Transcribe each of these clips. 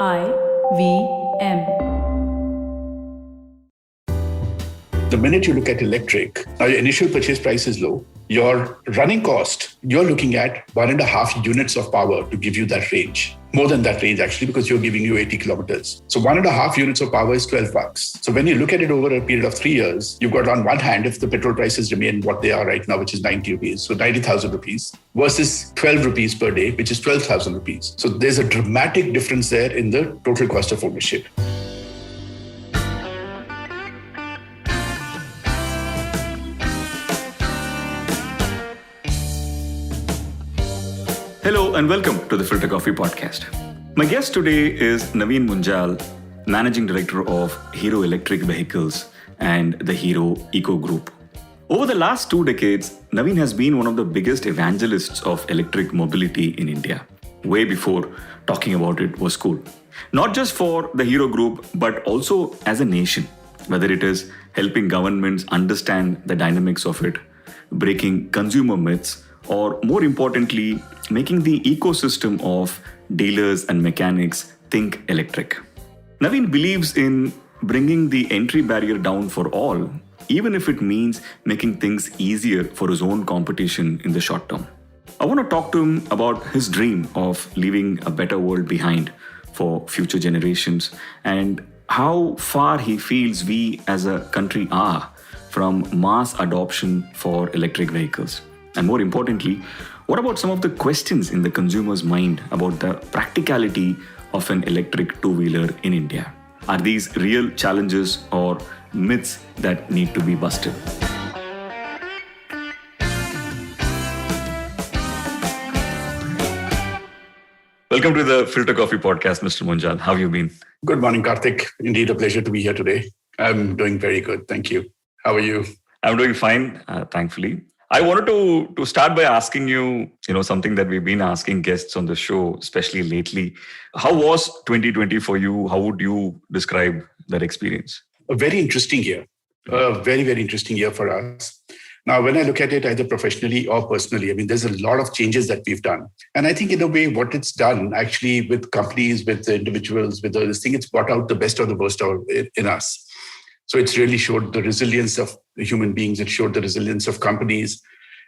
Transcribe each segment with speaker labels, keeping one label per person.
Speaker 1: IVM.
Speaker 2: The minute you look at electric, now your initial purchase price is low. Your running cost, you're looking at 1.5 units of power to give you that range. More than that range, actually, because you're giving you 80 kilometers. So 1.5 units of power is $12. So when you look at it over a period of 3 years, you've got on one hand, if the petrol prices remain what they are right now, which is 90 rupees, so 90,000 rupees, versus 12 rupees per day, which is 12,000 rupees. So there's a dramatic difference there in the total cost of ownership.
Speaker 3: Hello and welcome to the Filter Coffee Podcast. My guest today is Naveen Munjal, Managing Director of Hero Electric Vehicles and the Hero Eco Group. Over the last 2 decades, Naveen has been one of the biggest evangelists of electric mobility in India, way before talking about it was cool. Not just for the Hero Group, but also as a nation, whether it is helping governments understand the dynamics of it, breaking consumer myths, or more importantly, making the ecosystem of dealers and mechanics think electric. Naveen believes in bringing the entry barrier down for all, even if it means making things easier for his own competition in the short term. I want to talk to him about his dream of leaving a better world behind for future generations and how far he feels we as a country are from mass adoption for electric vehicles. And more importantly, what about some of the questions in the consumer's mind about the practicality of an electric two-wheeler in India? Are these real challenges or myths that need to be busted? Welcome to the Filter Coffee Podcast, Mr. Munjal. How have you been?
Speaker 2: Good morning, Karthik. Indeed, a pleasure to be here today. I'm doing very good. Thank you. How are you?
Speaker 3: I'm doing fine, thankfully. I wanted to start by asking you, something that we've been asking guests on the show, especially lately. How was 2020 for you? How would you describe that experience?
Speaker 2: A very interesting year. A very, very interesting year for us. Now, when I look at it either professionally or personally, there's a lot of changes that we've done. And I think in a way, what it's done actually with companies, with individuals, with this thing, it's brought out the best or the worst in us. So it's really showed the resilience of human beings. It showed the resilience of companies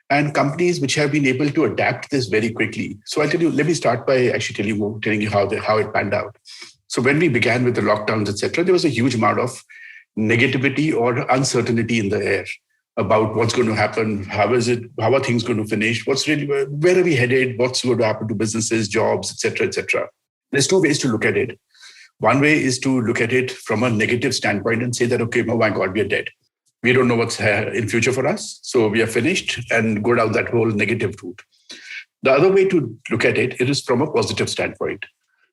Speaker 2: and companies which have been able to adapt this very quickly. So I'll tell you, let me start by actually telling you how it panned out. So when we began with the lockdowns, etc., there was a huge amount of negativity or uncertainty in the air about what's going to happen. How are things going to finish? Where are we headed? What's going to happen to businesses, jobs, etc., etc. There's 2 ways to look at it. One way is to look at it from a negative standpoint and say that, okay, oh my God, we are dead. We don't know what's in future for us. So we are finished and go down that whole negative route. The other way to look at it is from a positive standpoint.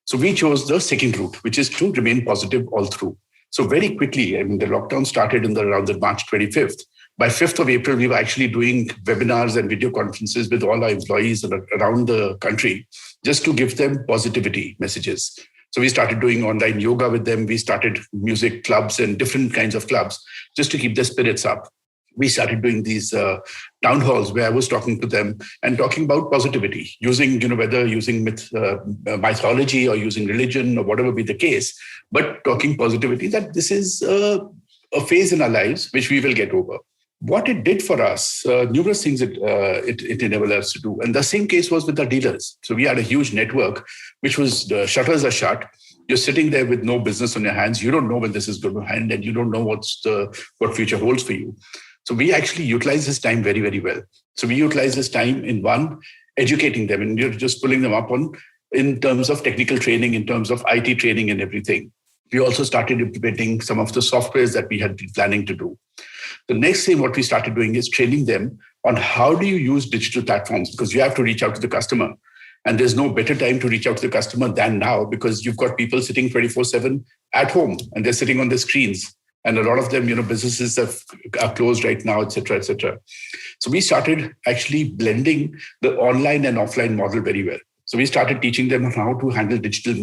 Speaker 2: So we chose the second route, which is to remain positive all through. So very quickly, the lockdown started around the March 25th. By 5th of April, we were actually doing webinars and video conferences with all our employees around the country just to give them positivity messages. So we started doing online yoga with them. We started music clubs and different kinds of clubs just to keep their spirits up. We started doing these town halls where I was talking to them and talking about positivity, using, whether using mythology or using religion or whatever be the case, but talking positivity that this is a phase in our lives which we will get over. What it did for us, numerous things it enabled us to do. And the same case was with our dealers. So we had a huge network, which was the shutters are shut. You're sitting there with no business on your hands. You don't know when this is going to end and you don't know what future holds for you. So we actually utilize this time very, very well. So we utilize this time in one, educating them, and you're just pulling them up in terms of technical training, in terms of IT training and everything. We also started implementing some of the softwares that we had been planning to do. The next thing what we started doing is training them on how do you use digital platforms, because you have to reach out to the customer. And there's no better time to reach out to the customer than now, because you've got people sitting 24/7 at home and they're sitting on their screens. And a lot of them, businesses are closed right now, et cetera, et cetera. So we started actually blending the online and offline model very well. So we started teaching them how to handle digital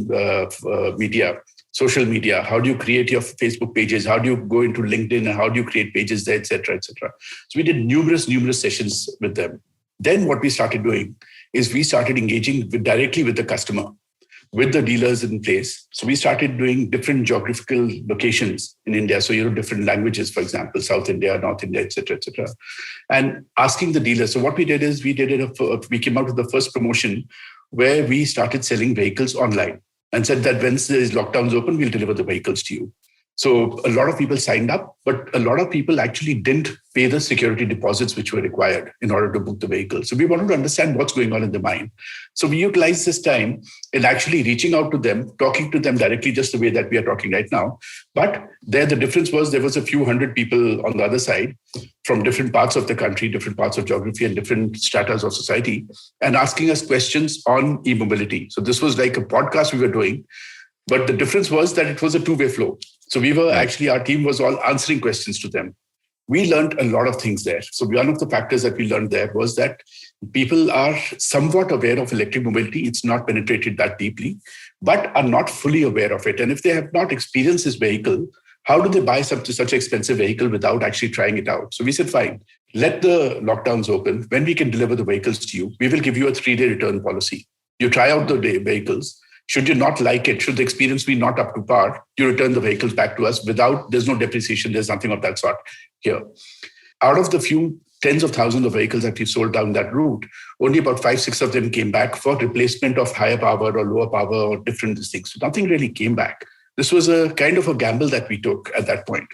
Speaker 2: media, social media. How do you create your Facebook pages? How do you go into LinkedIn? And how do you create pages there, et cetera, et cetera. So we did numerous sessions with them. Then what we started doing is we started engaging directly with the customer. with the dealers in place. So we started doing different geographical locations in India. So, different languages, for example, South India, North India, et cetera, and asking the dealers. So what we did is we came out with the first promotion where we started selling vehicles online and said that once these lockdowns open, we'll deliver the vehicles to you. So a lot of people signed up, but a lot of people actually didn't pay the security deposits which were required in order to book the vehicle. So we wanted to understand what's going on in their mind. So we utilized this time in actually reaching out to them, talking to them directly, just the way that we are talking right now. But the difference was there was a few hundred people on the other side from different parts of the country, different parts of geography and different stratas of society, and asking us questions on e-mobility. So this was like a podcast we were doing. But the difference was that it was a two-way flow. So we were actually, our team was all answering questions to them. We learned a lot of things there. So one of the factors that we learned there was that people are somewhat aware of electric mobility. It's not penetrated that deeply, but are not fully aware of it. And if they have not experienced this vehicle, how do they buy such an expensive vehicle without actually trying it out? So we said, fine, let the lockdowns open. When we can deliver the vehicles to you, we will give you a 3-day return policy. You try out the vehicles. Should you not like it, should the experience be not up to par, you return the vehicles back to us there's no depreciation, there's nothing of that sort here. Out of the few tens of thousands of vehicles that we've sold down that route, only about 5-6 of them came back for replacement of higher power or lower power or different things. So nothing really came back. This was a kind of a gamble that we took at that point.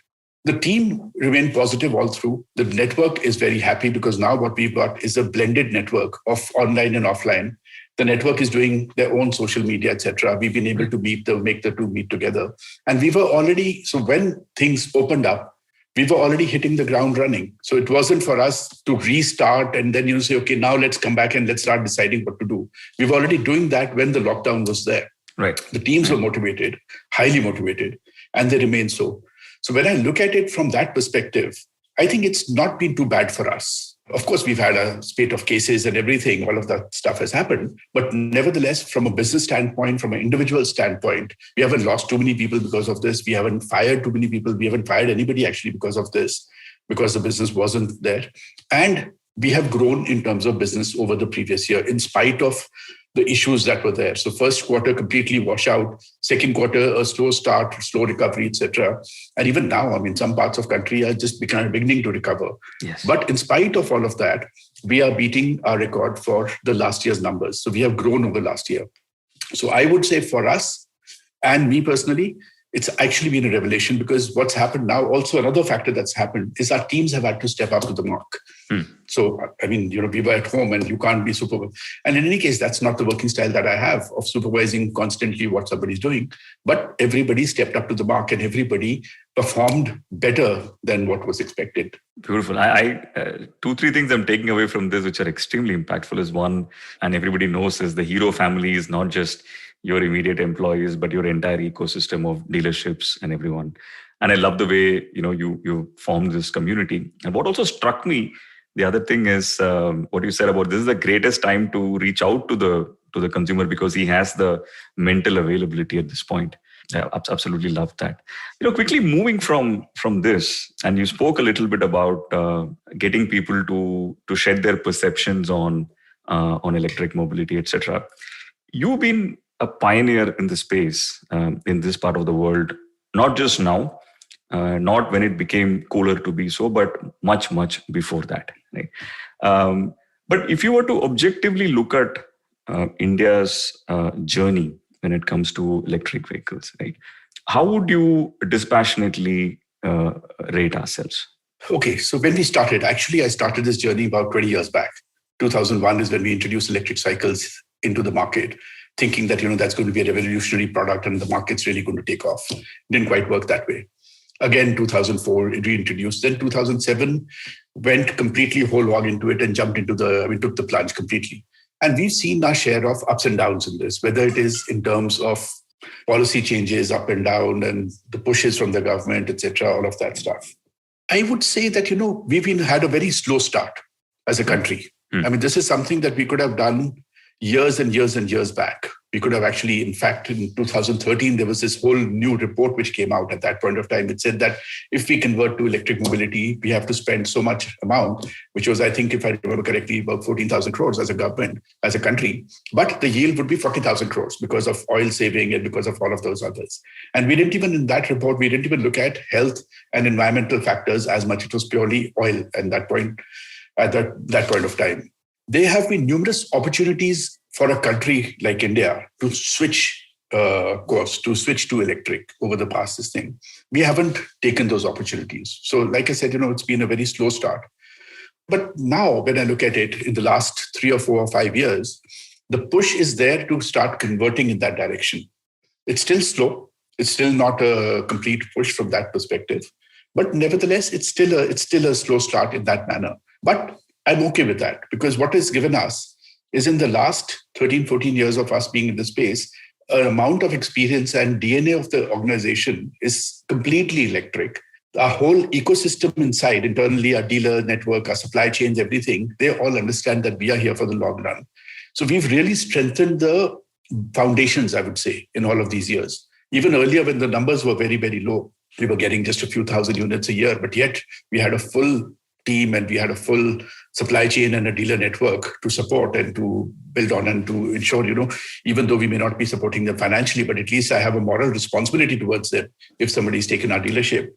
Speaker 2: The team remained positive all through. The network is very happy because now what we've got is a blended network of online and offline. The network is doing their own social media, etc. We've been able to make the two meet together. And we were already, so when things opened up, we were already hitting the ground running. So it wasn't for us to restart and then say, okay, now let's come back and let's start deciding what to do. We were already doing that when the lockdown was there.
Speaker 3: Right.
Speaker 2: The teams were motivated, highly motivated, and they remain so. So when I look at it from that perspective, I think it's not been too bad for us. Of course, we've had a spate of cases and everything. All of that stuff has happened. But nevertheless, from a business standpoint, from an individual standpoint, we haven't lost too many people because of this. We haven't fired too many people. We haven't fired anybody actually because of this, because the business wasn't there. And we have grown in terms of business over the previous year in spite of the issues that were there. So first quarter completely wash out, second quarter a slow start, slow recovery, etc. And even now, some parts of country are just beginning to recover.
Speaker 3: Yes.
Speaker 2: But in spite of all of that, we are beating our record for the last year's numbers. So we have grown over last year. So I would say for us and me personally, it's actually been a revelation because what's happened now, also another factor that's happened is our teams have had to step up to the mark. So, we were at home and you can't be supervised. And in any case, that's not the working style that I have of supervising constantly what somebody's doing. But everybody stepped up to the mark and everybody performed better than what was expected.
Speaker 3: Beautiful. I 2-3 things I'm taking away from this, which are extremely impactful, is one, and everybody knows, is the Hero family is not just your immediate employees, but your entire ecosystem of dealerships and everyone. And I love the way, you formed this community. And what also struck me, the other thing is what you said about this is the greatest time to reach out to the consumer because he has the mental availability at this point. I absolutely love that. Quickly moving from this, and you spoke a little bit about getting people to shed their perceptions on electric mobility, etc. You've been a pioneer in the space in this part of the world, not just now, not when it became cooler to be so, but much, much before that. Right? But if you were to objectively look at India's journey when it comes to electric vehicles, right? How would you dispassionately rate ourselves?
Speaker 2: Okay, so when we started, actually, I started this journey about 20 years back. 2001 is when we introduced electric cycles into the market, thinking that, that's going to be a revolutionary product and the market's really going to take off. Didn't quite work that way. Again, 2004, it reintroduced. Then 2007, went completely whole hog into it and jumped into took the plunge completely. And we've seen our share of ups and downs in this, whether it is in terms of policy changes up and down and the pushes from the government, etc., all of that stuff. I would say that, we've had a very slow start as a country. This is something that we could have done years and years and years back. We could have actually, in fact, in 2013, there was this whole new report which came out at that point of time. It said that if we convert to electric mobility, we have to spend so much amount, which was, I think, if I remember correctly, about 14,000 crores as a government, as a country. But the yield would be 40,000 crores because of oil saving and because of all of those others. And we didn't even, in that report, we didn't even look at health and environmental factors as much. It was purely oil at that point of time. There have been numerous opportunities for a country like India to switch course, to switch to electric over the past this thing. We haven't taken those opportunities. So like I said, it's been a very slow start. But now when I look at it in the last 3 or 4 or 5 years, the push is there to start converting in that direction. It's still slow. It's still not a complete push from that perspective. But nevertheless, it's still a slow start in that manner. But I'm okay with that because what is given us is in the last 13, 14 years of us being in the space, an amount of experience and DNA of the organization is completely electric. Our whole ecosystem inside, internally, our dealer network, our supply chains, everything, they all understand that we are here for the long run. So we've really strengthened the foundations, I would say, in all of these years. Even earlier when the numbers were very, very low, we were getting just a few thousand units a year, but yet we had a full team and we had a full supply chain and a dealer network to support and to build on and to ensure, even though we may not be supporting them financially, but at least I have a moral responsibility towards them if somebody's taken our dealership.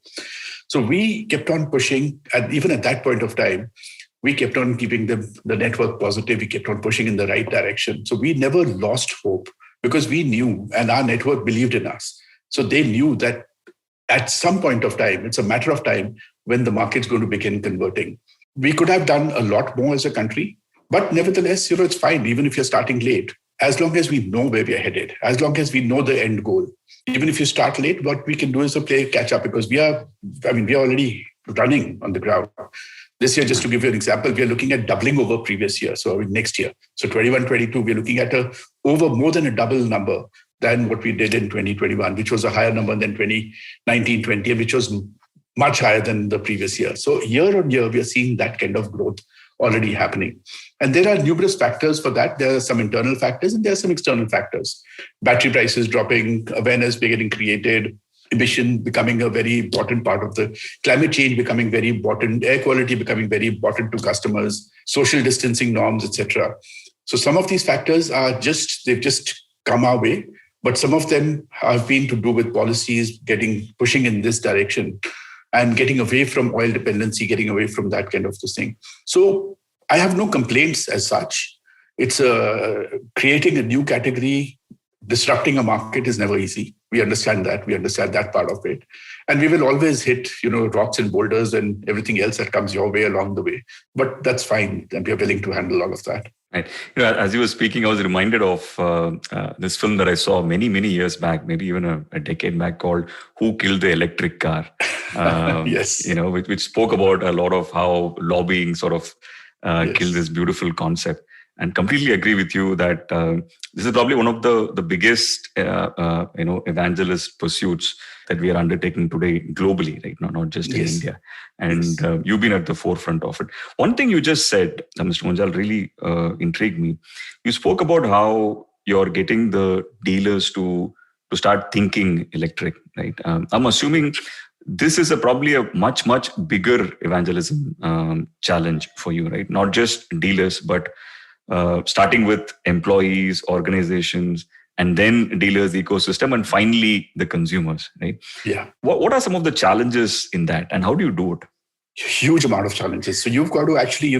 Speaker 2: So we kept on pushing, and even at that point of time, we kept on keeping the network positive. We kept on pushing in the right direction. So we never lost hope because we knew and our network believed in us. So they knew that at some point of time, it's a matter of time when the market's going to begin converting. We could have done a lot more as a country, but nevertheless, it's fine, even if you're starting late, as long as we know where we're headed, as long as we know the end goal. Even if you start late, what we can do is to play catch up because we are already running on the ground. This year, just to give you an example, we are looking at doubling over previous year, so next year. So 21-22, we're looking at over more than a double number than what we did in 2021, which was a higher number than 2019-20, which was much higher than the previous year. So year on year, we are seeing that kind of growth already happening. And there are numerous factors for that. There are some internal factors and there are some external factors. Battery prices dropping, awareness getting created, emission becoming a very important part of the climate change, becoming very important, air quality becoming very important to customers, social distancing norms, etc. So some of these factors they've just come our way, but some of them have been to do with policies pushing in this direction and getting away from oil dependency, getting away from that kind of thing. So I have no complaints as such. It's creating a new category, disrupting a market is never easy. We understand that. We understand that part of it. And we will always hit, rocks and boulders and everything else that comes your way along the way. But that's fine. And we are willing to handle all of that.
Speaker 3: Right. As you were speaking, I was reminded of this film that I saw many, many years back, maybe even a decade back, called Who Killed the Electric Car?
Speaker 2: Yes.
Speaker 3: Which spoke about a lot of how lobbying sort of killed this beautiful concept. And completely agree with you that this is probably one of the biggest, evangelist pursuits that we are undertaking today globally, right? Not just in India. And you've been at the forefront of it. One thing you just said, Mr. Munjal, really intrigued me. You spoke about how you're getting the dealers to start thinking electric, right? I'm assuming this is probably a much, much bigger evangelism challenge for you, right? Not just dealers, but starting with employees, organizations, and then dealers, ecosystem, and finally the consumers, right?
Speaker 2: Yeah.
Speaker 3: What are some of the challenges in that, and how do you do it?
Speaker 2: Huge amount of challenges. So you've got to actually,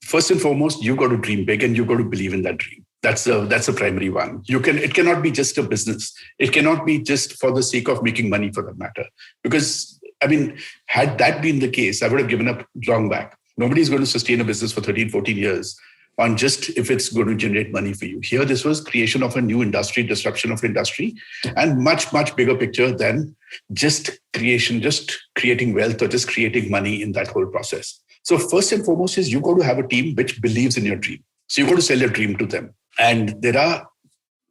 Speaker 2: first and foremost, you've got to dream big and you've got to believe in that dream. That's the primary one. It cannot be just a business. It cannot be just for the sake of making money, for that matter. Because, had that been the case, I would have given up long back. Nobody's going to sustain a business for 13, 14 years on just if it's going to generate money for you. Here, this was creation of a new industry, disruption of industry, and much, much bigger picture than just creating wealth or just creating money in that whole process. So first and foremost is you've got to have a team which believes in your dream. So you've got to sell your dream to them. And there are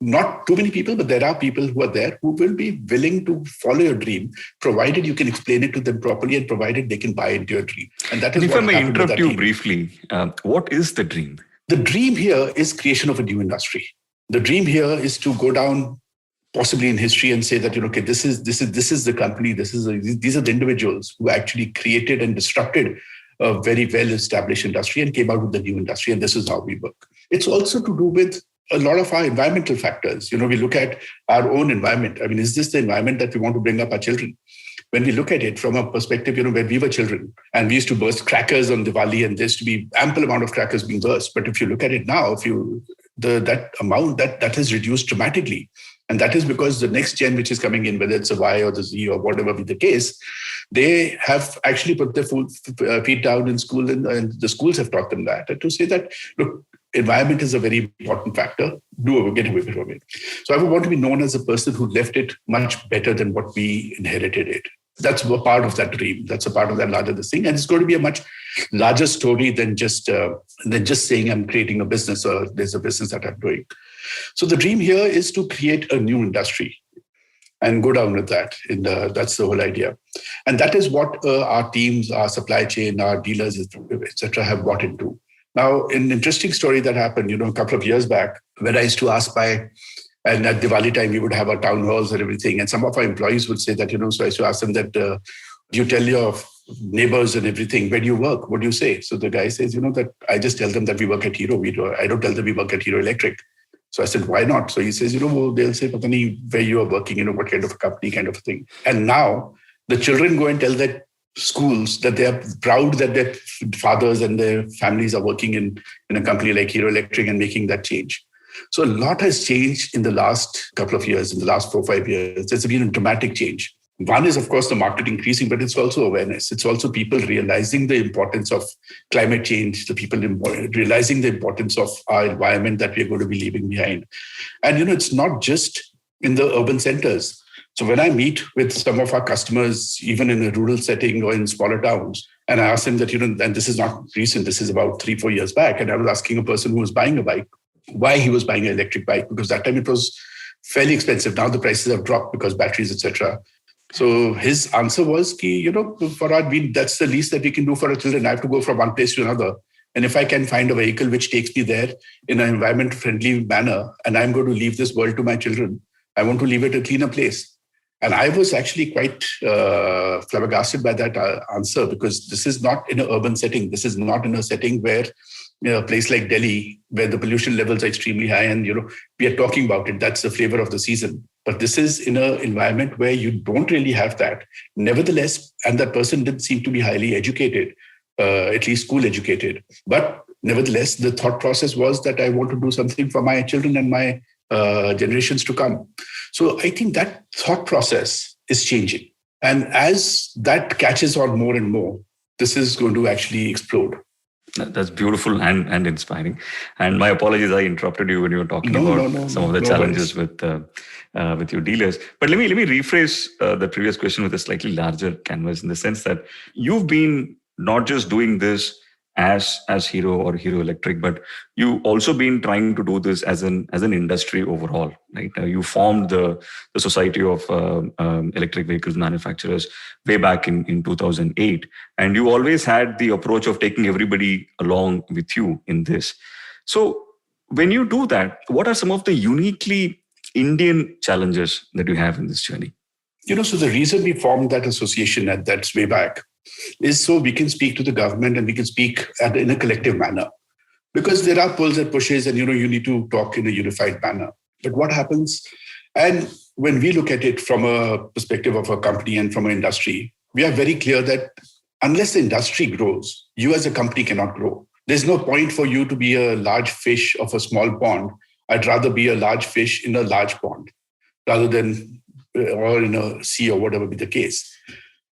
Speaker 2: not too many people, but there are people who are there who will be willing to follow your dream, provided you can explain it to them properly and provided they can buy into your dream. And that is
Speaker 3: if
Speaker 2: what
Speaker 3: I may interrupt you
Speaker 2: team.
Speaker 3: Briefly, what is the dream?
Speaker 2: The dream here is creation of a new industry. The dream here is to go down possibly in history and say that, okay, this is the company, these are the individuals who actually created and disrupted a very well-established industry and came out with the new industry, and this is how we work. It's also to do with a lot of our environmental factors. We look at our own environment. I mean, is this the environment that we want to bring up our children? When we look at it from a perspective, when we were children and we used to burst crackers on Diwali, and there used to be ample amount of crackers being burst. But if you look at it now, that amount that has reduced dramatically. And that is because the next gen which is coming in, whether it's a Y or the Z or whatever be the case, they have actually put their feet down in school, and the schools have taught them that. And to say that, look, environment is a very important factor. Get away from it. So I would want to be known as a person who left it much better than what we inherited it. That's a part of that dream. That's a part of that larger thing. And it's going to be a much larger story than just saying I'm creating a business or there's a business that I'm doing. So the dream here is to create a new industry and go down with that. That's the whole idea. And that is what our teams, our supply chain, our dealers, etc., have bought into. Now, an interesting story that happened, a couple of years back, when I used to ask and at Diwali time, we would have our town halls and everything. And some of our employees would say that, so I used to ask them that, you tell your neighbors and everything, where do you work? What do you say? So the guy says, that I just tell them that we work at Hero. I don't tell them we work at Hero Electric. So I said, why not? So he says, they'll say, Patani, where you are working, what kind of a company, kind of a thing. And now the children go and tell their schools that they are proud that their fathers and their families are working in a company like Hero Electric and making that change. So a lot has changed in the last couple of years, in the last 4 or 5 years. There's been a dramatic change. One is, of course, the market increasing, but it's also awareness. It's also people realizing the importance of climate change, the people realizing the importance of our environment that we're going to be leaving behind. And, it's not just in the urban centers. So when I meet with some of our customers, even in a rural setting or in smaller towns, and I ask them that, and this is not recent, this is about 3-4 years back. And I was asking a person who was buying a bike, why he was buying an electric bike, because that time it was fairly expensive. Now the prices have dropped because batteries, etc. So his answer was, for our, that's the least that we can do for our children. I have to go from one place to another. And if I can find a vehicle which takes me there in an environment-friendly manner, and I'm going to leave this world to my children, I want to leave it a cleaner place. And I was actually quite flabbergasted by that answer, because this is not in an urban setting. This is not in a setting where a place like Delhi, where the pollution levels are extremely high, and we are talking about it. That's the flavor of the season. But this is in an environment where you don't really have that. Nevertheless, and that person didn't seem to be highly educated, at least school educated. But nevertheless, the thought process was that I want to do something for my children and my generations to come. So I think that thought process is changing. And as that catches on more and more, this is going to actually explode.
Speaker 3: That's beautiful and inspiring. And my apologies, I interrupted you when you were talking about some of the challenges with your dealers. But let me rephrase the previous question with a slightly larger canvas, in the sense that you've been not just doing this as Hero or Hero Electric, but you also been trying to do this as an industry overall, right? You formed the Society of Electric Vehicles Manufacturers way back in 2008, and you always had the approach of taking everybody along with you in this. So when you do that, what are some of the uniquely Indian challenges that you have in this journey?
Speaker 2: So the reason we formed that association that's way back is so we can speak to the government and we can speak in a collective manner. Because there are pulls and pushes, and you need to talk in a unified manner. But what happens, and when we look at it from a perspective of a company and from an industry, we are very clear that unless the industry grows, you as a company cannot grow. There's no point for you to be a large fish of a small pond. I'd rather be a large fish in a large pond rather than or in a sea or whatever be the case.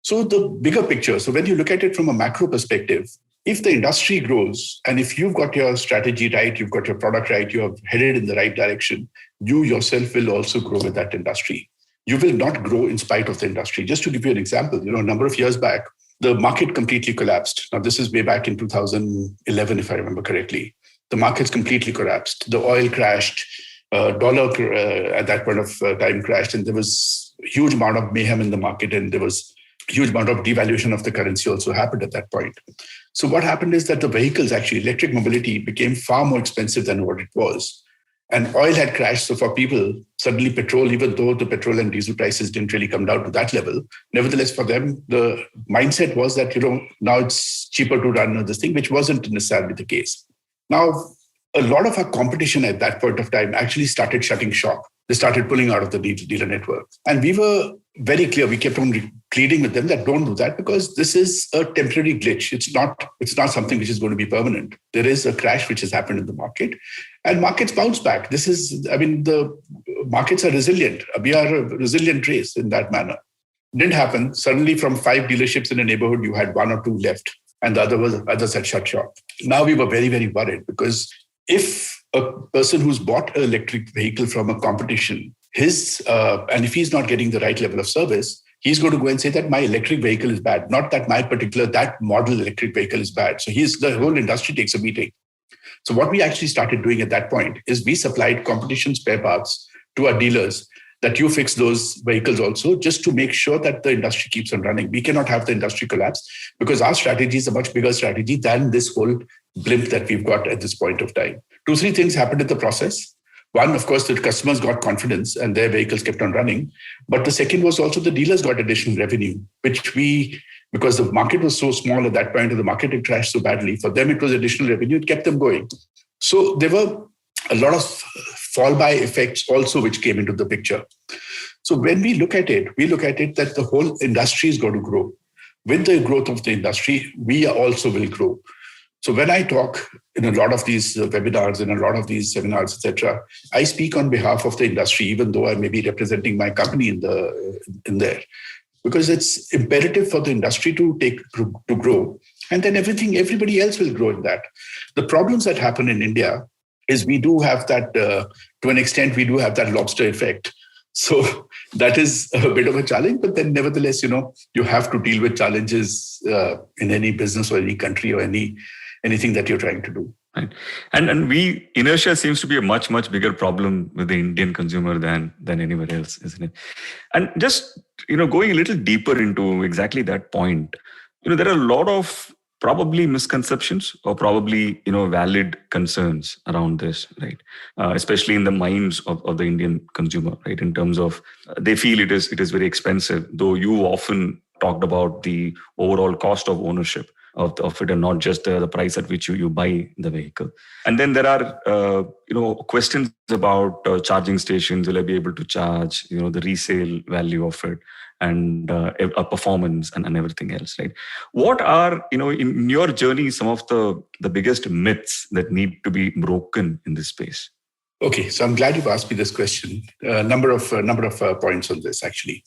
Speaker 2: So the bigger picture, so when you look at it from a macro perspective, if the industry grows and if you've got your strategy right, you've got your product right, you are headed in the right direction, you yourself will also grow with that industry. You will not grow in spite of the industry. Just to give you an example, a number of years back, the market completely collapsed. Now, this is way back in 2011, if I remember correctly. The markets completely collapsed. The oil crashed. Dollar at that point of time crashed, and there was a huge amount of mayhem in the market, and there was a huge amount of devaluation of the currency also happened at that point. So what happened is that the vehicles, actually, electric mobility became far more expensive than what it was. And oil had crashed. So for people, suddenly petrol, even though the petrol and diesel prices didn't really come down to that level, nevertheless, for them, the mindset was that, now it's cheaper to run this thing, which wasn't necessarily the case. Now, a lot of our competition at that point of time actually started shutting shop. They started pulling out of the dealer network. And we were very clear. We kept on pleading with them that don't do that, because this is a temporary glitch. It's not something which is going to be permanent. There is a crash which has happened in the market, and markets bounce back. The markets are resilient. We are a resilient race in that manner. It didn't happen. Suddenly from 5 dealerships in a neighborhood, you had 1 or 2 left, and the others had shut shop. Now we were very, very worried, because if a person who's bought an electric vehicle from a competition, and if he's not getting the right level of service, he's going to go and say that my electric vehicle is bad, not that that model electric vehicle is bad. So the whole industry takes a beating. So what we actually started doing at that point is we supplied competition spare parts to our dealers, that you fix those vehicles also, just to make sure that the industry keeps on running. We cannot have the industry collapse, because our strategy is a much bigger strategy than this whole blimp that we've got at this point of time. 2-3 things happened in the process. One, of course, the customers got confidence and their vehicles kept on running. But the second was also the dealers got additional revenue, because the market was so small at that point and the market had crashed so badly, for them it was additional revenue. It kept them going. So there were a lot of fall-by effects also which came into the picture. So when we look at it that the whole industry is going to grow. With the growth of the industry, we also will grow. So when I talk in a lot of these webinars and a lot of these seminars, etc., I speak on behalf of the industry, even though I may be representing my company in there, because it's imperative for the industry to grow, and then everybody else will grow in that. The problems that happen in India is we do have that, to an extent, we do have that lobster effect. So that is a bit of a challenge, but then nevertheless, you have to deal with challenges in any business or any country or anything that you're trying to do.
Speaker 3: Right. And inertia seems to be a much, much bigger problem with the Indian consumer than anywhere else, isn't it? And just, going a little deeper into exactly that point, there are a lot of probably misconceptions or probably, valid concerns around this, right? Especially in the minds of the Indian consumer, right? In terms of, they feel it is very expensive, though you often talked about the overall cost of ownership of it, and not just the price at which you buy the vehicle. And then there are questions about charging stations. Will I be able to charge? The resale value of it, and a performance and everything else, right? What are in your journey some of the biggest myths that need to be broken in this space?
Speaker 2: Okay, so I'm glad you've asked me this question. Number of points on this actually.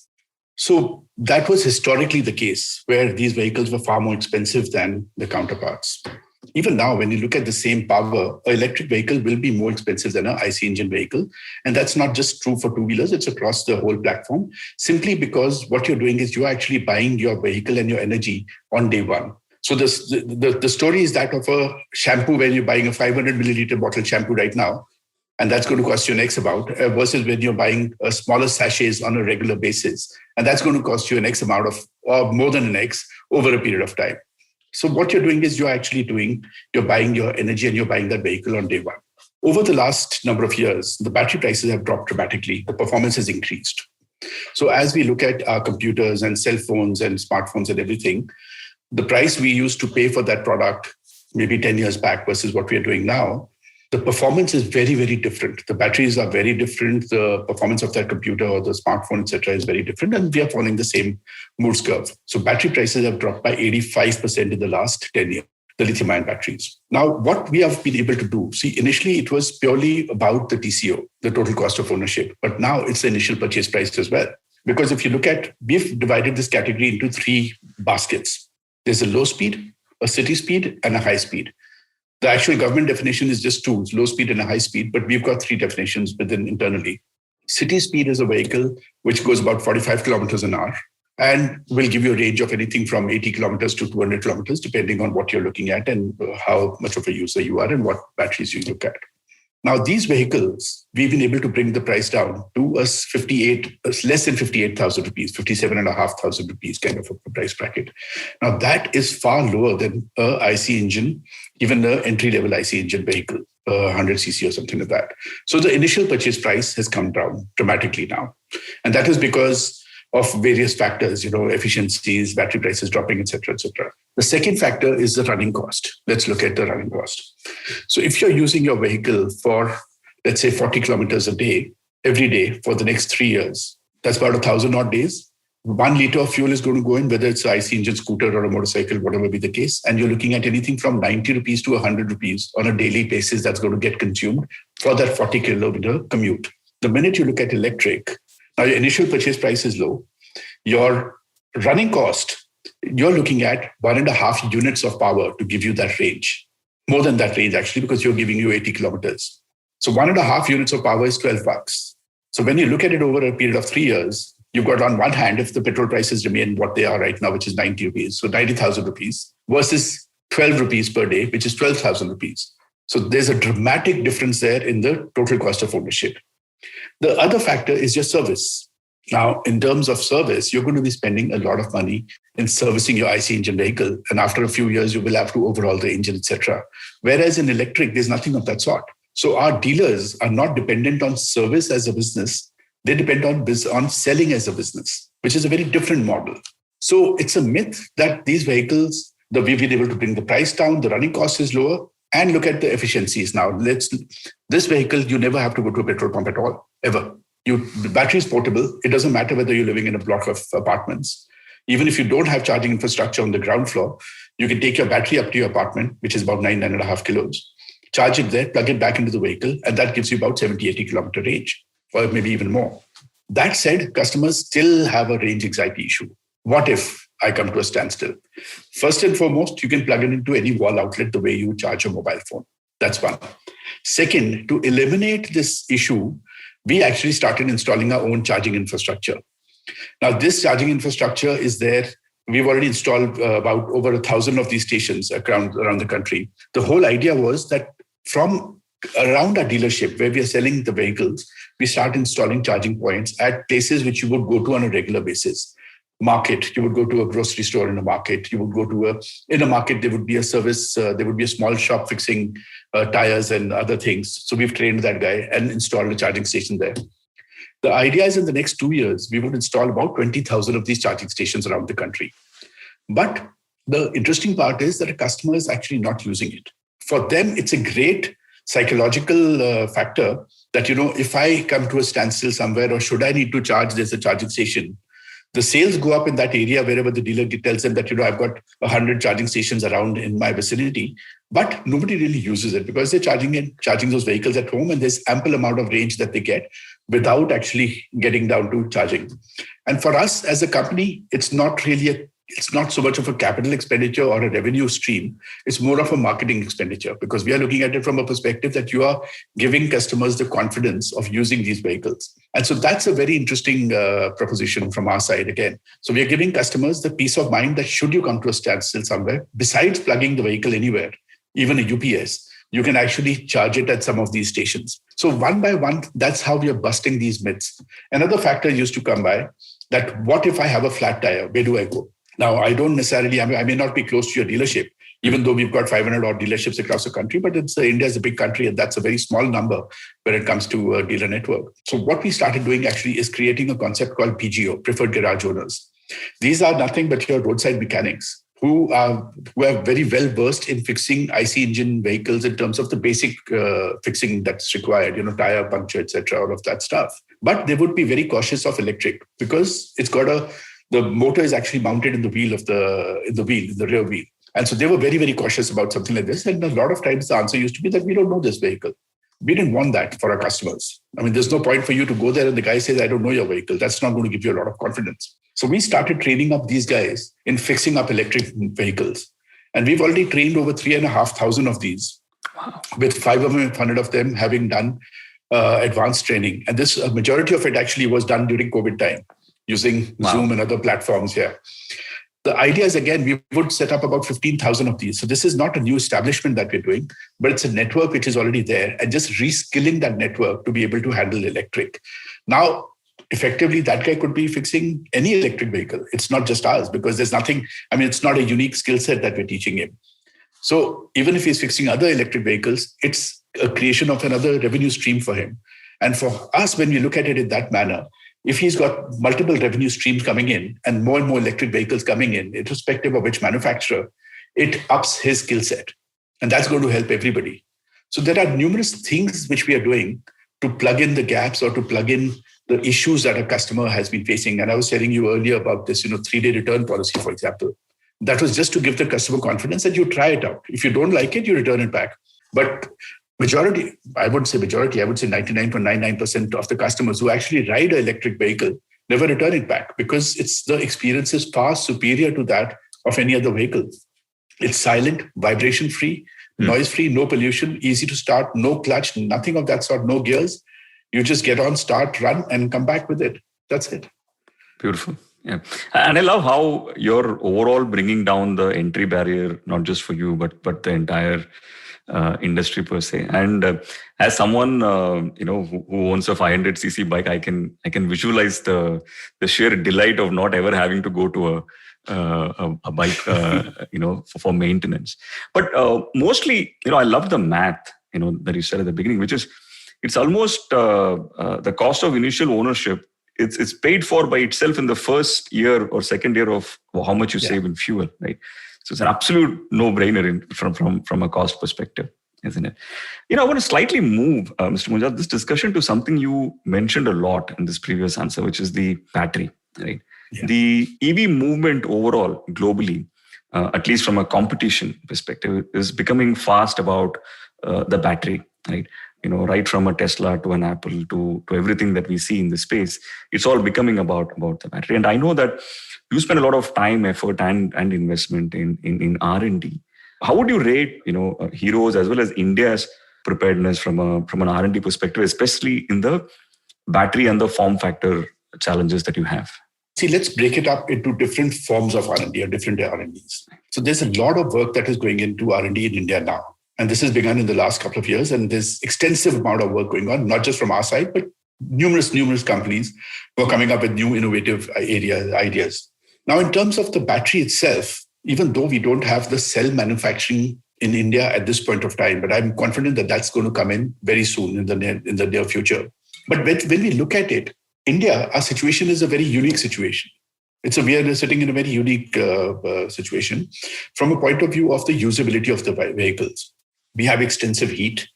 Speaker 2: So that was historically the case, where these vehicles were far more expensive than the counterparts. Even now, when you look at the same power, an electric vehicle will be more expensive than an IC engine vehicle. And that's not just true for two-wheelers, it's across the whole platform, simply because what you're doing is you're actually buying your vehicle and your energy on day one. So the story is that of a shampoo, when you're buying a 500 milliliter bottle shampoo right now, and that's going to cost you an X amount, versus when you're buying a smaller sachets on a regular basis, and that's going to cost you an X amount or more than an X over a period of time. So what you're doing is you're buying your energy and you're buying that vehicle on day one. Over the last number of years, the battery prices have dropped dramatically. The performance has increased. So as we look at our computers and cell phones and smartphones and everything, the price we used to pay for that product maybe 10 years back versus what we are doing now, the performance is very, very different. The batteries are very different. The performance of that computer or the smartphone, etc., is very different. And we are following the same Moore's curve. So battery prices have dropped by 85% in the last 10 years, the lithium-ion batteries. Now, what we have been able to do, initially it was purely about the TCO, the total cost of ownership. But now it's the initial purchase price as well. Because if you look at, we've divided this category into 3 baskets. There's a low speed, a city speed, and a high speed. The actual government definition is just 2, low speed and a high speed, but we've got 3 definitions within internally. City speed is a vehicle which goes about 45 kilometers an hour and will give you a range of anything from 80 kilometers to 200 kilometers, depending on what you're looking at and how much of a user you are and what batteries you look at. Now, these vehicles, we've been able to bring the price down to less than 58,000 rupees, 57,500 rupees kind of a price bracket. Now, that is far lower than a IC engine, even an entry-level IC engine vehicle. 100cc or something like that. So the initial purchase price has come down dramatically now. And that is because of various factors, efficiencies, battery prices dropping, et cetera, et cetera. The second factor is the running cost. Let's look at the running cost. So if you're using your vehicle for, let's say, 40 kilometers a day, every day for the next 3 years, that's about 1,000 odd days. 1 liter of fuel is going to go in, whether it's an IC engine scooter or a motorcycle, whatever be the case. And you're looking at anything from 90 rupees to 100 rupees on a daily basis that's going to get consumed for that 40 kilometer commute. The minute you look at electric, now your initial purchase price is low. Your running cost, you're looking at 1.5 units of power to give you that range. More than that range, actually, because you're giving you 80 kilometers. So 1.5 units of power is $12. So when you look at it over a period of 3 years, you've got on one hand, if the petrol prices remain what they are right now, which is 90 rupees, so 90,000 rupees versus 12 rupees per day, which is 12,000 rupees. So there's a dramatic difference there in the total cost of ownership. The other factor is your service. Now, in terms of service, you're going to be spending a lot of money in servicing your IC engine vehicle. And after a few years, you will have to overhaul the engine, etc. Whereas in electric, there's nothing of that sort. So our dealers are not dependent on service as a business. They depend on selling as a business, which is a very different model. So it's a myth that these vehicles, we've been able to bring the price down, the running cost is lower, and look at the efficiencies now. This vehicle, you never have to go to a petrol pump at all, ever. The battery is portable. It doesn't matter whether you're living in a block of apartments. Even if you don't have charging infrastructure on the ground floor, you can take your battery up to your apartment, which is about 9.5 kilos, charge it there, plug it back into the vehicle, and that gives you about 70, 80 kilometer range, or maybe even more. That said, customers still have a range anxiety issue. What if I come to a standstill? First and foremost, you can plug it into any wall outlet the way you charge your mobile phone. That's one. Second, to eliminate this issue, we actually started installing our own charging infrastructure. Now, this charging infrastructure is there. We've already installed about over 1,000 of these stations around the country. The whole idea was that from around our dealership where we are selling the vehicles, we start installing charging points at places which you would go to on a regular basis. Market, you would go to a grocery store in a market. You would go in a market, there would be a service, there would be a small shop fixing tires and other things. So we've trained that guy and installed a charging station there. The idea is in the next 2 years, we would install about 20,000 of these charging stations around the country. But the interesting part is that a customer is actually not using it. For them, it's a great psychological factor that, if I come to a standstill somewhere or should I need to charge, there's a charging station. The sales go up in that area wherever the dealer tells them that, I've got 100 charging stations around in my vicinity, but nobody really uses it because they're charging those vehicles at home and there's ample amount of range that they get without actually getting down to charging. And for us as a company, it's not so much of a capital expenditure or a revenue stream. It's more of a marketing expenditure because we are looking at it from a perspective that you are giving customers the confidence of using these vehicles. And so that's a very interesting proposition from our side again. So we are giving customers the peace of mind that should you come to a standstill somewhere, besides plugging the vehicle anywhere, even a UPS, you can actually charge it at some of these stations. So one by one, that's how we are busting these myths. Another factor used to come by that what if I have a flat tire? Where do I go? Now, I may not be close to your dealership, even though we've got 500 odd dealerships across the country, but India is a big country and that's a very small number when it comes to a dealer network. So what we started doing actually is creating a concept called PGO, Preferred Garage Owners. These are nothing but your roadside mechanics who are very well versed in fixing IC engine vehicles in terms of the basic fixing that's required, tire puncture, etc., all of that stuff. But they would be very cautious of electric because it's got the motor is actually mounted in the wheel in the rear wheel. And so they were very, very cautious about something like this. And a lot of times the answer used to be that we don't know this vehicle. We didn't want that for our customers. There's no point for you to go there and the guy says, I don't know your vehicle. That's not going to give you a lot of confidence. So we started training up these guys in fixing up electric vehicles. And we've already trained over 3,500 of these, with 500 of them having done advanced training. And a majority of it actually was done during COVID time, using Zoom and other platforms here. The idea is, again, we would set up about 15,000 of these. So this is not a new establishment that we're doing, but it's a network which is already there and just reskilling that network to be able to handle electric. Now, effectively, that guy could be fixing any electric vehicle. It's not just ours because there's nothing, it's not a unique skill set that we're teaching him. So even if he's fixing other electric vehicles, it's a creation of another revenue stream for him. And for us, when we look at it in that manner, if he's got multiple revenue streams coming in and more electric vehicles coming in, irrespective of which manufacturer, it ups his skill set. And that's going to help everybody. So there are numerous things which we are doing to plug in the gaps or to plug in the issues that a customer has been facing. And I was telling you earlier about this, 3-day return policy, for example. That was just to give the customer confidence that you try it out. If you don't like it, you return it back. But majority, I would say 99.99% of the customers who actually ride an electric vehicle never return it back because the experience is far superior to that of any other vehicle. It's silent, vibration-free, noise-free, no pollution, easy to start, no clutch, nothing of that sort, no gears. You just get on, start, run, and come back with it. That's it.
Speaker 3: Beautiful. Yeah. And I love how you're overall bringing down the entry barrier, not just for you, but the entire industry per se. And as someone who owns a 500cc bike, I can visualize the sheer delight of not ever having to go to a bike for maintenance. But mostly, I love the math that you said at the beginning, which is it's almost the cost of initial ownership. It's paid for by itself in the first year or second year of how much you save in fuel, right? So it's an absolute no-brainer from a cost perspective, isn't it? I want to slightly move, Mr. Munjal, this discussion to something you mentioned a lot in this previous answer, which is the battery, right? Yeah. The EV movement overall, globally, at least from a competition perspective, is becoming fast about the battery, right? Right from a Tesla to an Apple to everything that we see in the space, it's all becoming about the battery. And I know that you spend a lot of time, effort, and investment in R&D. How would you rate, Hero's as well as India's preparedness from an R&D perspective, especially in the battery and the form factor challenges that you have?
Speaker 2: See, let's break it up into different forms of R&D or different R&Ds. So there's a lot of work that is going into R&D in India now. And this has begun in the last couple of years. And there's extensive amount of work going on, not just from our side, but numerous companies who are coming up with new innovative ideas. Now, in terms of the battery itself, even though we don't have the cell manufacturing in India at this point of time, but I'm confident that that's going to come in very soon in the near future. But when we look at it, India, our situation is a very unique situation. We are sitting in a very unique situation from a point of view of the usability of the vehicles. We have extensive heat,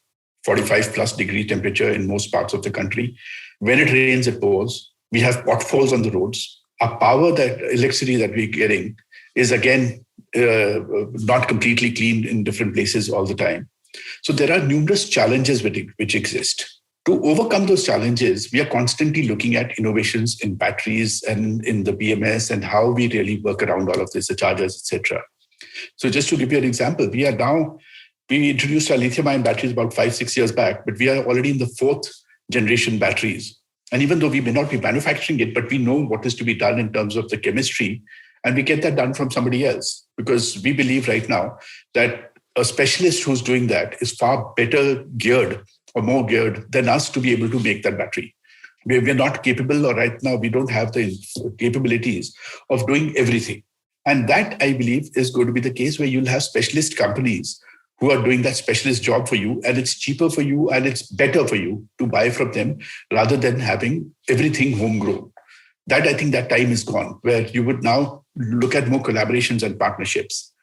Speaker 2: 45 plus degree temperature in most parts of the country. When it rains, it pours. We have potholes on the roads. Our electricity that we're getting is again not completely clean in different places all the time. So there are numerous challenges which exist. To overcome those challenges, we are constantly looking at innovations in batteries and in the BMS and how we really work around all of this, the chargers, etc. So just to give you an example, we introduced our lithium-ion batteries about 5-6 years back, but we are already in the 4th generation batteries. And even though we may not be manufacturing it, but we know what is to be done in terms of the chemistry, and we get that done from somebody else. Because we believe right now that a specialist who's doing that is far better geared or more geared than us to be able to make that battery. We're not capable, or right now we don't have the capabilities of doing everything. And that, I believe, is going to be the case where you'll have specialist companies who are doing that specialist job for you, and it's cheaper for you and it's better for you to buy from them rather than having everything homegrown. That, I think that time is gone, where you would now look at more collaborations and partnerships.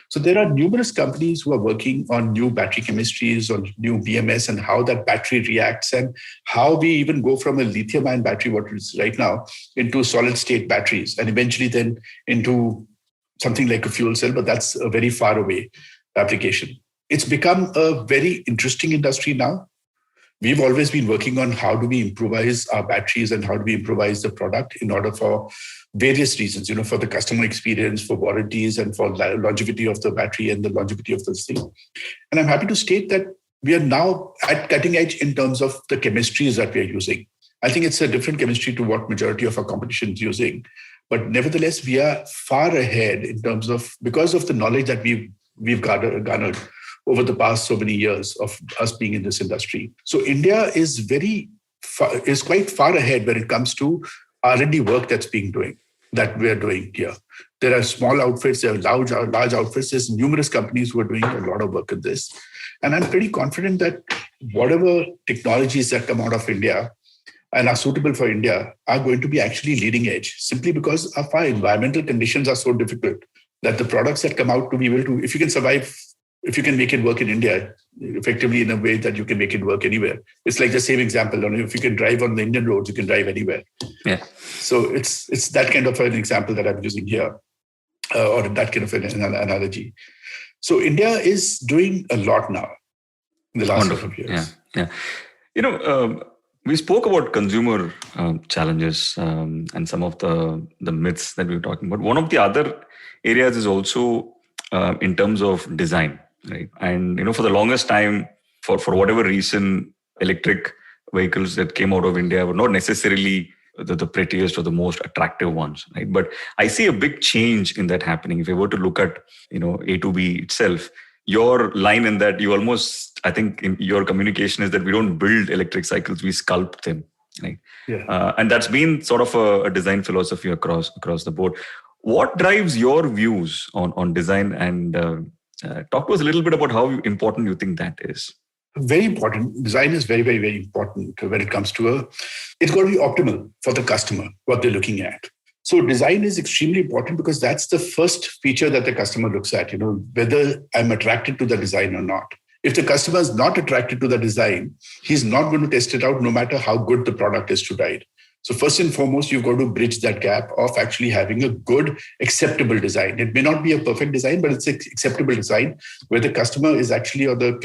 Speaker 2: So there are numerous companies who are working on new battery chemistries, on new BMS, and how that battery reacts, and how we even go from a lithium-ion battery, what it is right now, into solid-state batteries, and eventually then into something like a fuel cell, but that's a very far away application. It's become a very interesting industry now. We've always been working on how do we improvise our batteries and how do we improvise the product in order for various reasons, for the customer experience, for warranties, and for longevity of the battery and the longevity of this thing. And I'm happy to state that we are now at cutting edge in terms of the chemistries that we are using. I think it's a different chemistry to what majority of our competition is using. But nevertheless, we are far ahead in terms of, because of the knowledge that we've garnered over the past so many years of us being in this industry. So India is quite far ahead when it comes to R&D work that we are doing here. There are small outfits, there are large outfits. There's numerous companies who are doing a lot of work in this. And I'm pretty confident that whatever technologies that come out of India and are suitable for India are going to be actually leading edge, simply because of our environmental conditions are so difficult that the products that come out to be able to, if you can survive, if you can make it work in India effectively in a way that you can make it work anywhere. It's like the same example. If you can drive on the Indian roads, you can drive anywhere.
Speaker 3: Yeah.
Speaker 2: So it's that kind of an example that I'm using here, or that kind of an analogy. So India is doing a lot now in the last couple of years.
Speaker 3: Yeah. We spoke about consumer challenges and some of the myths that we were talking about. One of the other areas is also in terms of design, right? And for the longest time, for whatever reason, electric vehicles that came out of India were not necessarily the prettiest or the most attractive ones, right? But I see a big change in that happening. If I were to look at A2B itself, your line in that, you almost, I think in your communication is that we don't build electric cycles, we sculpt them, right?
Speaker 2: Yeah.
Speaker 3: And that's been sort of a design philosophy across the board. What drives your views on design, and talk to us a little bit about how important you think that is?
Speaker 2: Very important. Design is very, very, very important when it comes to it's got to be optimal for the customer, what they're looking at. So design is extremely important because that's the first feature that the customer looks at, whether I'm attracted to the design or not. If the customer is not attracted to the design, he's not going to test it out no matter how good the product is to ride. So first and foremost, you've got to bridge that gap of actually having a good, acceptable design. It may not be a perfect design, but it's an acceptable design where the customer is actually, or the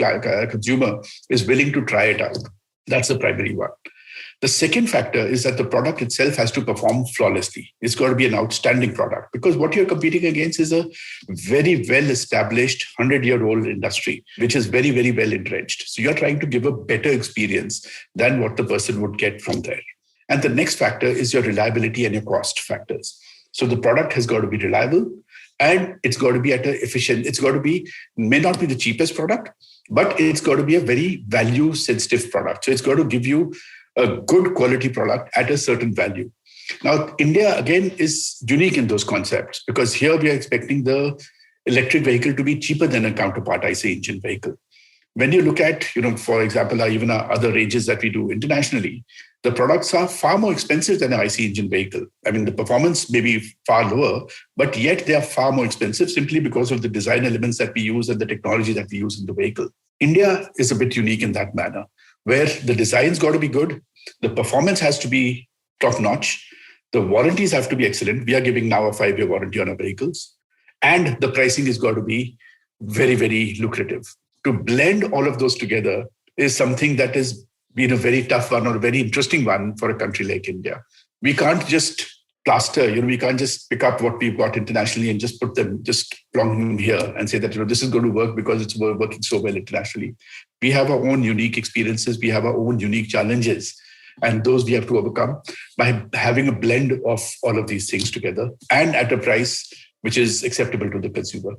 Speaker 2: consumer is willing to try it out. That's the primary one. The second factor is that the product itself has to perform flawlessly. It's got to be an outstanding product, because what you're competing against is a very well-established 100-year-old industry, which is very, very well entrenched. So you're trying to give a better experience than what the person would get from there. And the next factor is your reliability and your cost factors. So the product has got to be reliable, and it's got to be at an efficient, it's got to be, may not be the cheapest product, but it's got to be a very value sensitive product. So it's got to give you a good quality product at a certain value. Now, India, again, is unique in those concepts, because here we are expecting the electric vehicle to be cheaper than a counterpart IC engine vehicle. When you look at, for example, even our other ranges that we do internationally, the products are far more expensive than an IC engine vehicle. I mean, the performance may be far lower, but yet they are far more expensive simply because of the design elements that we use and the technology that we use in the vehicle. India is a bit unique in that manner, where the design's got to be good, the performance has to be top-notch, the warranties have to be excellent. We are giving now a 5-year warranty on our vehicles, and the pricing has got to be very, very lucrative. To blend all of those together is something that has been a very tough one, or a very interesting one for a country like India. We can't just plaster, we can't just pick up what we've got internationally and just plonk them here and say that, this is going to work because it's working so well internationally. We have our own unique experiences. We have our own unique challenges. And those we have to overcome by having a blend of all of these things together, and at a price which is acceptable to the consumer.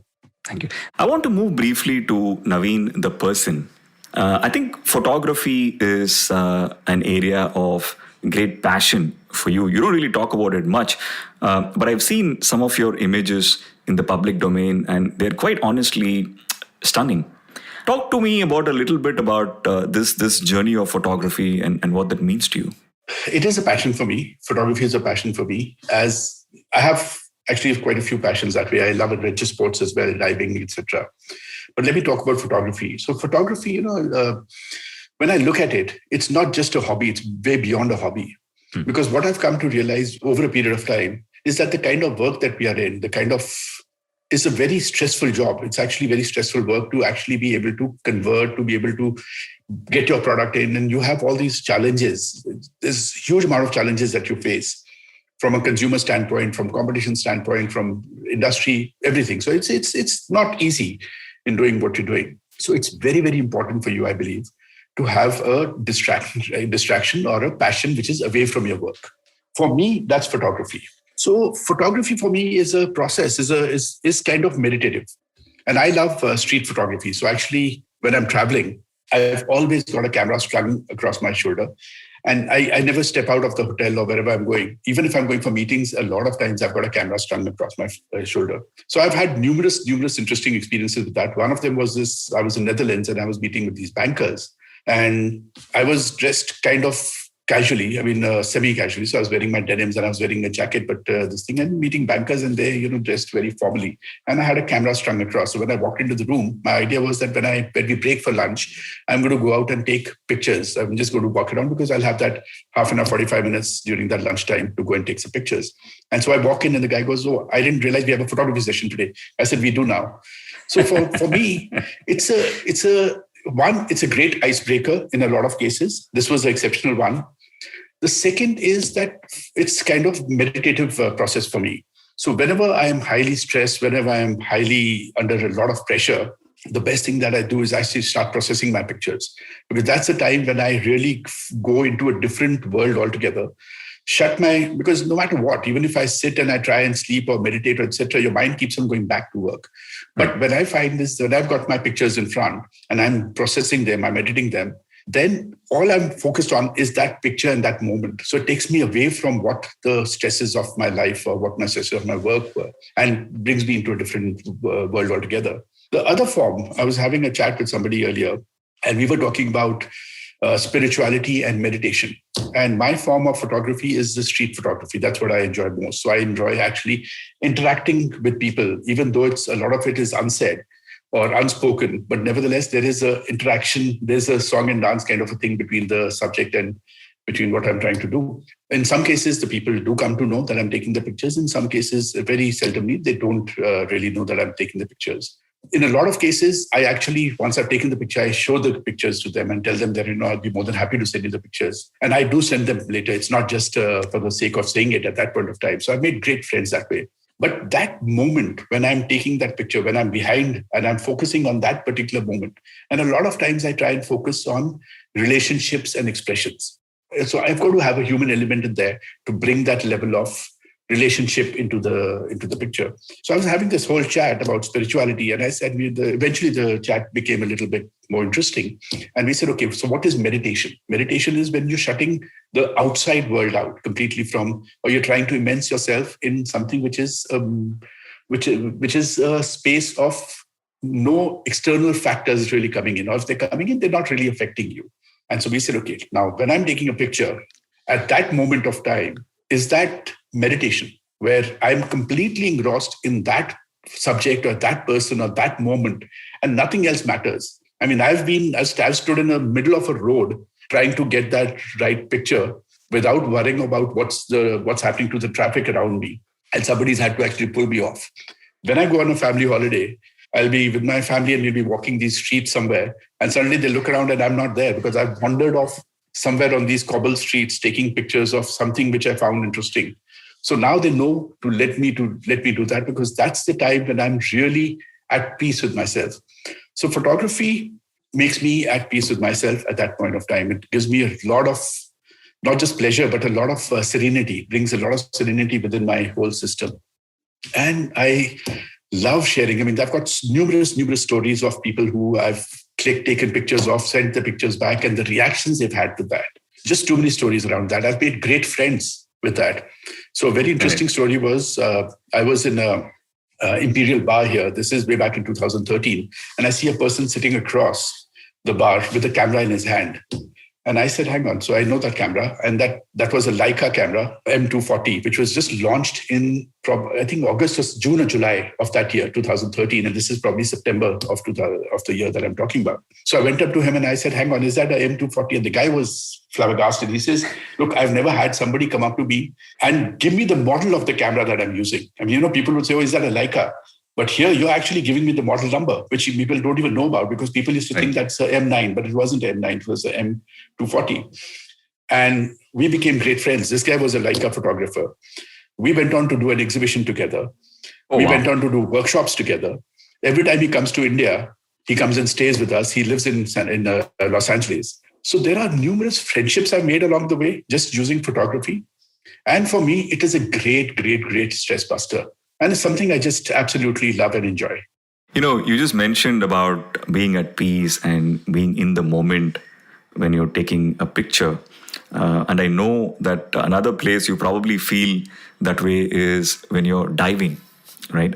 Speaker 3: Thank you. I want to move briefly to Naveen, the person. I think photography is an area of great passion for you. You don't really talk about it much, but I've seen some of your images in the public domain, and they're quite honestly stunning. Talk to me about a little bit about this journey of photography and what that means to you.
Speaker 2: It is a passion for me. Photography is a passion for me, as I have actually quite a few passions that way. I love adventure sports as well, diving, etc. But let me talk about photography. So photography, when I look at it, it's not just a hobby, it's way beyond a hobby. Because what I've come to realize over a period of time is that the kind of work that we are in, is a very stressful job. It's actually very stressful work to actually be able to convert, to be able to get your product in. And you have all these challenges. There's a huge amount of challenges that you face from a consumer standpoint, from competition standpoint, from industry, everything. So it's not easy in doing what you're doing. So it's very, very important for you, I believe, to have a distraction or a passion which is away from your work. For me, that's photography. So photography for me is a process, is kind of meditative. And I love street photography. So actually, when I'm traveling, I've always got a camera strung across my shoulder. And I never step out of the hotel or wherever I'm going. Even if I'm going for meetings, a lot of times I've got a camera strung across my shoulder. So I've had numerous interesting experiences with that. One of them was I was in Netherlands and I was meeting with these bankers. And I was dressed kind of casually, semi-casually. So I was wearing my denims and I was wearing a jacket, but this thing, and meeting bankers, and they, dressed very formally. And I had a camera strung across. So when I walked into the room, my idea was that when we break for lunch, I'm going to go out and take pictures. I'm just going to walk around because I'll have that half an hour, 45 minutes during that lunchtime to go and take some pictures. And so I walk in and the guy goes, "Oh, I didn't realize we have a photography session today." I said, "We do now." So for me, it's a great icebreaker in a lot of cases. This was an exceptional one. The second is that it's kind of meditative process for me. So whenever I am highly stressed, whenever I am highly under a lot of pressure, the best thing that I do is actually start processing my pictures. Because that's the time when I really go into a different world altogether. Because no matter what, even if I sit and I try and sleep or meditate or etc., your mind keeps on going back to work. But when I find this, when I've got my pictures in front and I'm processing them, I'm editing them, then all I'm focused on is that picture and that moment. So it takes me away from what the stresses of my life or what my stresses of my work were and brings me into a different world altogether. The other form, I was having a chat with somebody earlier and we were talking about spirituality and meditation. And my form of photography is the street photography. That's what I enjoy most. So I enjoy actually interacting with people, even though a lot of it is unsaid or unspoken, but nevertheless, there is a interaction, there's a song and dance kind of a thing between the subject and between what I'm trying to do. In some cases, the people do come to know that I'm taking the pictures. In some cases, very seldomly, they don't really know that I'm taking the pictures. In a lot of cases, I actually, once I've taken the picture, I show the pictures to them and tell them that, I'll be more than happy to send you the pictures. And I do send them later. It's not just for the sake of saying it at that point of time. So I've made great friends that way. But that moment when I'm taking that picture, when I'm behind and I'm focusing on that particular moment, and a lot of times I try and focus on relationships and expressions. So I've got to have a human element in there to bring that level of relationship into the picture. So I was having this whole chat about spirituality, and I said eventually the chat became a little bit more interesting. And we said, okay, so what is meditation? Meditation is when you're shutting the outside world out completely or you're trying to immerse yourself in something which is a space of no external factors really coming in. Or if they're coming in, they're not really affecting you. And so we said, okay, now when I'm taking a picture at that moment of time, is that meditation where I'm completely engrossed in that subject or that person or that moment and nothing else matters. I mean, I've stood in the middle of a road trying to get that right picture without worrying about what's happening to the traffic around me. And somebody's had to actually pull me off. When I go on a family holiday, I'll be with my family and we'll be walking these streets somewhere. And suddenly they look around and I'm not there because I've wandered off somewhere on these cobble streets, taking pictures of something which I found interesting. So now they know to let me do that because that's the time when I'm really at peace with myself. So photography makes me at peace with myself at that point of time. It gives me a lot of, not just pleasure, but a lot of serenity, brings a lot of serenity within my whole system. And I love sharing. I mean, I've got numerous stories of people who I've taken pictures of, sent the pictures back, and the reactions they've had to that. Just too many stories around that. I've made great friends with that. So a very interesting story was, I was in a Imperial bar here. This is way back in 2013. And I see a person sitting across the bar with a camera in his hand. And I said, hang on. So I know that camera. And that was a Leica camera, M240, which was just launched in, I think, June or July of that year, 2013. And this is probably September of the year that I'm talking about. So I went up to him and I said, hang on, is that a M240? And the guy was flabbergasted. He says, look, I've never had somebody come up to me and give me the model of the camera that I'm using. I mean, people would say, oh, is that a Leica? But here you're actually giving me the model number, which people don't even know about because people used to think that's a M9, but it wasn't an M9, it was an M240. And we became great friends. This guy was a Leica photographer. We went on to do an exhibition together. We went on to do workshops together. Every time he comes to India, he comes and stays with us. He lives in Los Angeles. So there are numerous friendships I've made along the way just using photography. And for me, it is a great stress buster. And it's something I just absolutely love and enjoy.
Speaker 3: You just mentioned about being at peace and being in the moment when you're taking a picture. And I know that another place you probably feel that way is when you're diving, right?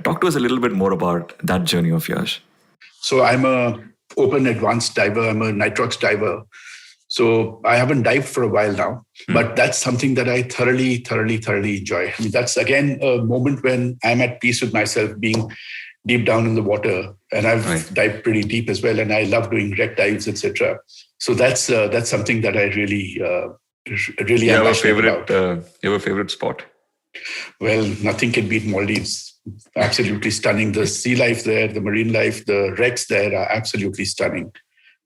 Speaker 3: Talk to us a little bit more about that journey of yours.
Speaker 2: So I'm a open advanced diver. I'm a nitrox diver. So I haven't dived for a while now, but that's something that I thoroughly enjoy. I mean, that's again a moment when I'm at peace with myself, being deep down in the water, and I've dived pretty deep as well, and I love doing wreck dives, etc. So that's something that I really
Speaker 3: you have a favorite. You have a favorite spot?
Speaker 2: Well, nothing can beat Maldives. Absolutely stunning. The sea life there, the marine life, the wrecks there are absolutely stunning.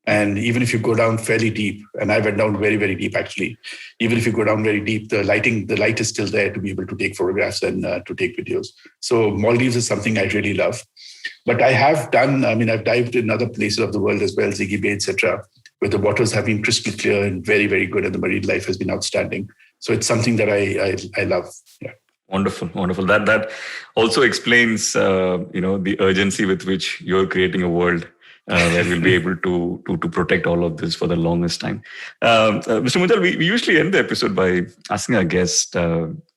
Speaker 2: And even if you go down fairly deep, and I went down very, very deep actually, even if you go down very deep, the light is still there to be able to take photographs and to take videos. So Maldives is something I really love. But I've dived in other places of the world as well, Ziggy Bay, etc., where the waters have been crystal clear and very, very good, and the marine life has been outstanding. So it's something that I love. Yeah.
Speaker 3: Wonderful. That also explains, the urgency with which you're creating a world where we'll be able to protect all of this for the longest time. Mr. Munjal, we usually end the episode by asking our guest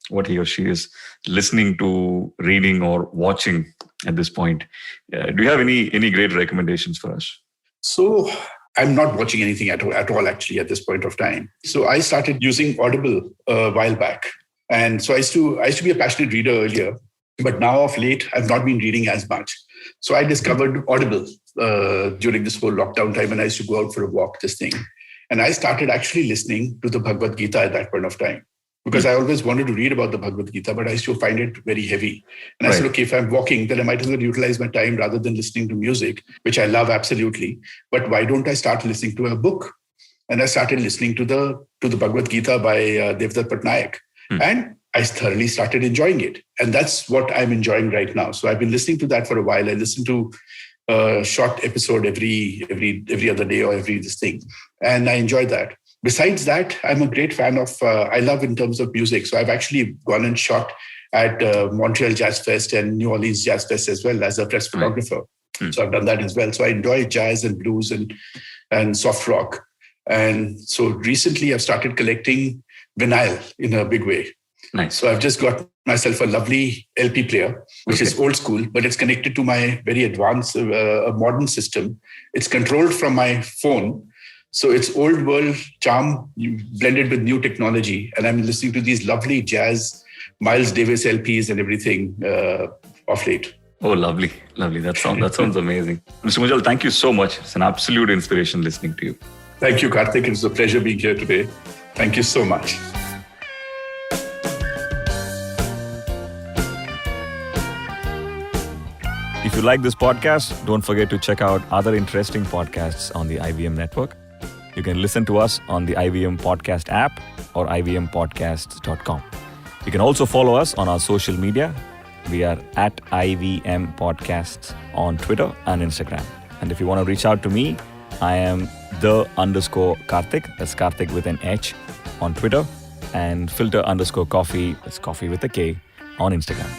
Speaker 3: what he or she is listening to, reading, or watching at this point. Do you have any great recommendations for us?
Speaker 2: So I'm not watching anything at all actually at this point of time. So I started using Audible a while back. And so I used to be a passionate reader earlier, but now of late, I've not been reading as much. So I discovered Audible during this whole lockdown time, and I used to go out for a walk, this thing. And I started actually listening to the Bhagavad Gita at that point of time, because I always wanted to read about the Bhagavad Gita, but I used to find it very heavy. And I said, okay, if I'm walking, then I might as well utilize my time rather than listening to music, which I love absolutely. But why don't I start listening to a book? And I started listening to the Bhagavad Gita by Devdutt Pattanaik. And I thoroughly started enjoying it. And that's what I'm enjoying right now. So I've been listening to that for a while. I listen to a short episode every other day or every this thing. And I enjoy that. Besides that, I'm a great fan of, I love in terms of music. So I've actually gone and shot at Montreal Jazz Fest and New Orleans Jazz Fest as well as a press photographer. So I've done that as well. So I enjoy jazz and blues and soft rock. And so recently I've started collecting vinyl in a big way.
Speaker 3: Nice.
Speaker 2: So I've just got myself a lovely LP player, which is old school, but it's connected to my very advanced, modern system. It's controlled from my phone. So it's old world charm blended with new technology. And I'm listening to these lovely jazz, Miles Davis LPs and everything of late.
Speaker 3: Oh, lovely. That sounds amazing. Mr. Munjal, thank you so much. It's an absolute inspiration listening to you.
Speaker 2: Thank you, Karthik. It was a pleasure being here today. Thank you so much.
Speaker 3: If you like this podcast, don't forget to check out other interesting podcasts on the IVM network. You can listen to us on the IVM Podcast app or ivmpodcasts.com. You can also follow us on our social media. We are at IVM Podcasts on Twitter and Instagram. And if you want to reach out to me, I am _Karthik, that's Karthik with an H, on Twitter, and filter_coffee, that's coffee with a K, on Instagram.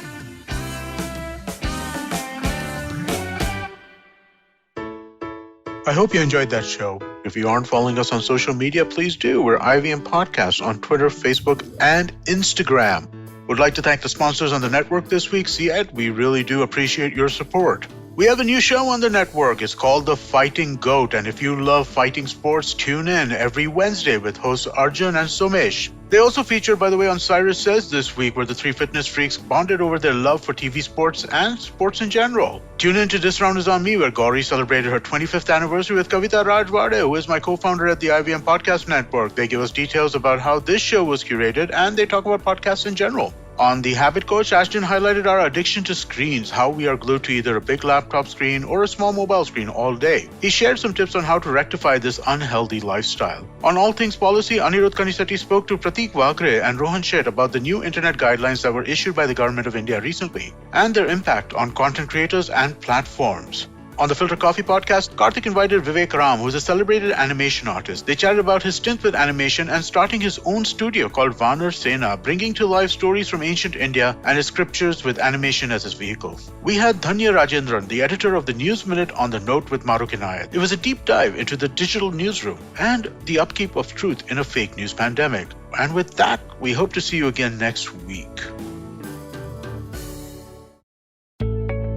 Speaker 1: I hope you enjoyed that show. If you aren't following us on social media, please do. We're IVM Podcasts on Twitter, Facebook, and Instagram. Would like to thank the sponsors on the network this week, CED. We really do appreciate your support. We have a new show on the network. It's called The Fighting Goat. And if you love fighting sports, tune in every Wednesday with hosts Arjun and Somesh. They also featured, by the way, on Cyrus Says this week, where the three fitness freaks bonded over their love for TV sports and sports in general. Tune in to This Round Is On Me, where Gauri celebrated her 25th anniversary with Kavita Rajwade, who is my co-founder at the IVM Podcast Network. They give us details about how this show was curated, and they talk about podcasts in general. On The Habit Coach, Ashton highlighted our addiction to screens, how we are glued to either a big laptop screen or a small mobile screen all day. He shared some tips on how to rectify this unhealthy lifestyle. On All Things Policy, Anirudh Kanisetti spoke to Pratik Vakre and Rohan Sheth about the new internet guidelines that were issued by the Government of India recently and their impact on content creators and platforms. On the Filter Coffee podcast, Karthik invited Vivek Ram, who is a celebrated animation artist. They chatted about his stint with animation and starting his own studio called Vanar Sena, bringing to life stories from ancient India and his scriptures with animation as his vehicle. We had Dhanya Rajendran, the editor of the News Minute, on the Note with Maruk Inayat. It was a deep dive into the digital newsroom and the upkeep of truth in a fake news pandemic. And with that, we hope to see you again next week.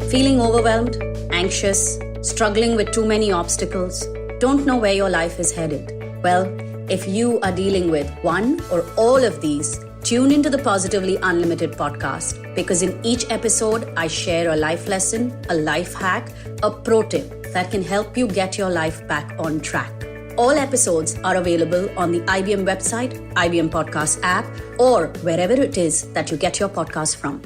Speaker 4: Feeling overwhelmed, anxious, Struggling with too many obstacles? Don't know where your life is headed? Well, if you are dealing with one or all of these, tune into the Positively Unlimited podcast, because in each episode, I share a life lesson, a life hack, a pro tip that can help you get your life back on track. All episodes are available on the IBM website, IBM Podcast app, or wherever it is that you get your podcast from.